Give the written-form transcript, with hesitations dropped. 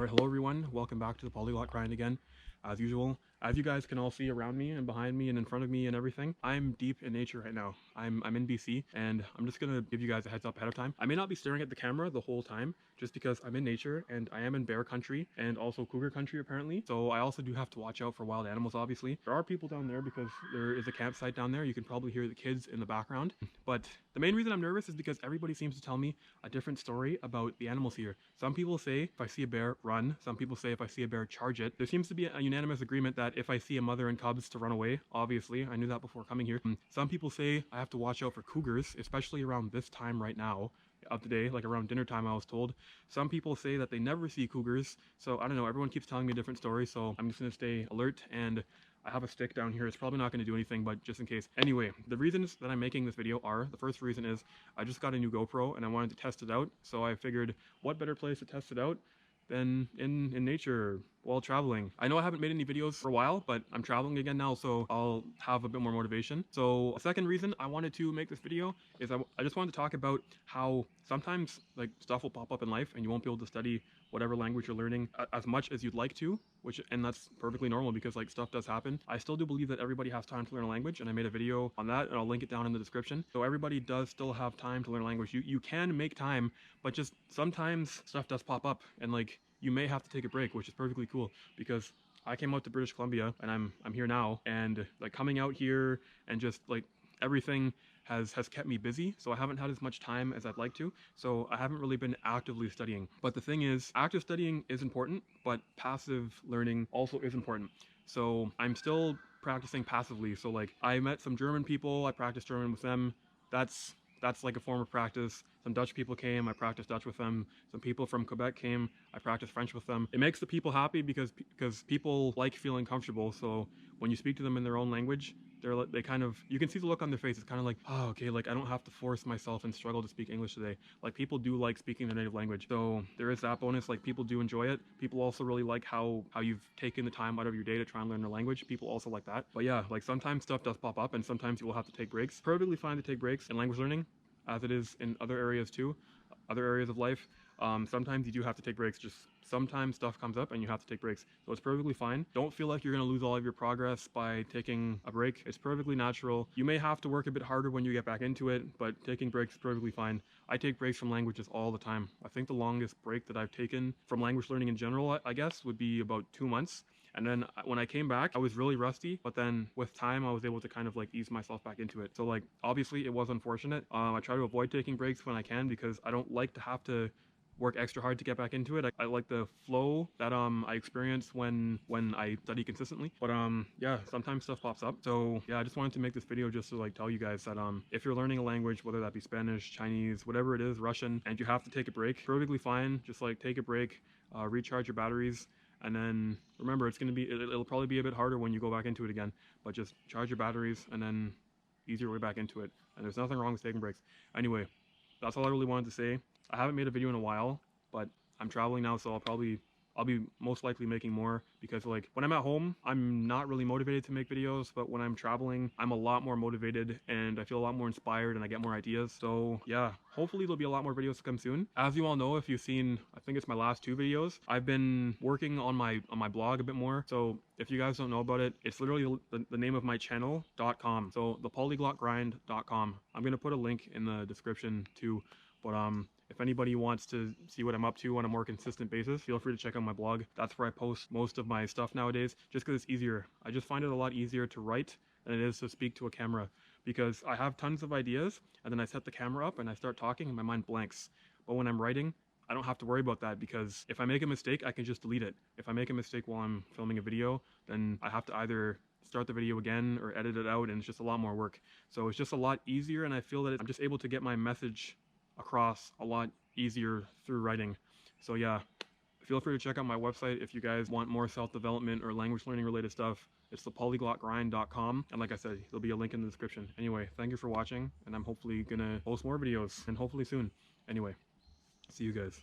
Alright, hello everyone, welcome back to the Polyglot grind again. As usual, as you guys can all see around me and behind me and in front of me and everything, I'm deep in nature right now. I'm in BC, and I'm just gonna give you guys a heads up ahead of time. I may not be staring at the camera the whole time, just because I'm in nature, and I am in bear country, and also cougar country apparently, so I also do have to watch out for wild animals obviously. There are people down there because there is a campsite down there. You can probably hear the kids in the background, but the main reason I'm nervous is because everybody seems to tell me a different story about the animals here. Some people say if I see a bear, run. Some people say if I see a bear, charge it. There seems to be a unanimous agreement that if I see a mother and cubs, to run away. Obviously, I knew that before coming here. Some people say I have to watch out for cougars, especially around this time right now of the day, like around dinner time I was told. Some people say that they never see cougars, so I don't know, everyone keeps telling me a different story, so I'm just gonna stay alert. And I have a stick down here. It's probably not going to do anything, but just in case. Anyway, the reasons that I'm making this video are, the first reason is I just got a new GoPro and I wanted to test it out, so I figured what better place to test it out than in nature while traveling. I know I haven't made any videos for a while, but I'm traveling again now, so I'll have a bit more motivation. So the second reason I wanted to make this video is I just wanted to talk about how sometimes like stuff will pop up in life and you won't be able to study whatever language you're learning as much as you'd like to, and that's perfectly normal because like stuff does happen. I still do believe that everybody has time to learn a language, and I made a video on that and I'll link it down in the description. So everybody does still have time to learn a language. You can make time, but just sometimes stuff does pop up and like you may have to take a break, which is perfectly cool because I came out to British Columbia and I'm here now, and like coming out here and just like everything has kept me busy, so I haven't had as much time as I'd like to, so I haven't really been actively studying. But the thing is, active studying is important, but passive learning also is important. So I'm still practicing passively. So like I met some German people, I practiced German with them. That's like a form of practice. Some Dutch people came, I practiced Dutch with them. Some people from Quebec came, I practiced French with them. It makes the people happy because people like feeling comfortable. So when you speak to them in their own language, they kind of, you can see the look on their face. It's kind of like, oh, okay, like I don't have to force myself and struggle to speak English today. Like people do like speaking their native language. So there is that bonus. Like people do enjoy it. People also really like how you've taken the time out of your day to try and learn their language. People also like that. But yeah, like sometimes stuff does pop up and sometimes you will have to take breaks. Perfectly fine to take breaks in language learning, as it is in other areas too, other areas of life. Sometimes you do have to take breaks. Just sometimes stuff comes up and you have to take breaks. So it's perfectly fine. Don't feel like you're going to lose all of your progress by taking a break. It's perfectly natural. You may have to work a bit harder when you get back into it, but taking breaks is perfectly fine. I take breaks from languages all the time. I think the longest break that I've taken from language learning in general, I guess, would be about 2 months. And then when I came back, I was really rusty, but then with time, I was able to kind of like ease myself back into it. So like, obviously it was unfortunate. I try to avoid taking breaks when I can because I don't like to have to work extra hard to get back into it. I like the flow that I experience when I study consistently. But yeah, sometimes stuff pops up. So yeah, I just wanted to make this video just to like tell you guys that if you're learning a language, whether that be Spanish, Chinese, whatever it is, Russian, and you have to take a break, perfectly fine. Just like take a break, recharge your batteries. And then remember, it'll probably be a bit harder when you go back into it again, but just charge your batteries and then ease your way back into it. And there's nothing wrong with taking breaks. Anyway, that's all I really wanted to say. I haven't made a video in a while, but I'm traveling now, so I'll be most likely making more because like when I'm at home, I'm not really motivated to make videos, but when I'm traveling, I'm a lot more motivated and I feel a lot more inspired and I get more ideas. So yeah, hopefully there'll be a lot more videos to come soon. As you all know, if you've seen, I think it's my last 2 videos, I've been working on my blog a bit more. So if you guys don't know about it, it's literally the name of my channel.com. So thepolyglotgrind.com. I'm going to put a link in the description too. But if anybody wants to see what I'm up to on a more consistent basis, feel free to check out my blog. That's where I post most of my stuff nowadays, just because it's easier. I just find it a lot easier to write than it is to speak to a camera, because I have tons of ideas and then I set the camera up and I start talking and my mind blanks. But when I'm writing, I don't have to worry about that, because if I make a mistake, I can just delete it. If I make a mistake while I'm filming a video, then I have to either start the video again or edit it out, and it's just a lot more work. So it's just a lot easier, and I feel that I'm just able to get my message across a lot easier through writing. So yeah, feel free to check out my website if you guys want more self-development or language learning related stuff. It's thepolyglotgrind.com, and like I said, there'll be a link in the description. Anyway, thank you for watching, and I'm hopefully gonna post more videos, and hopefully soon. Anyway, see you guys.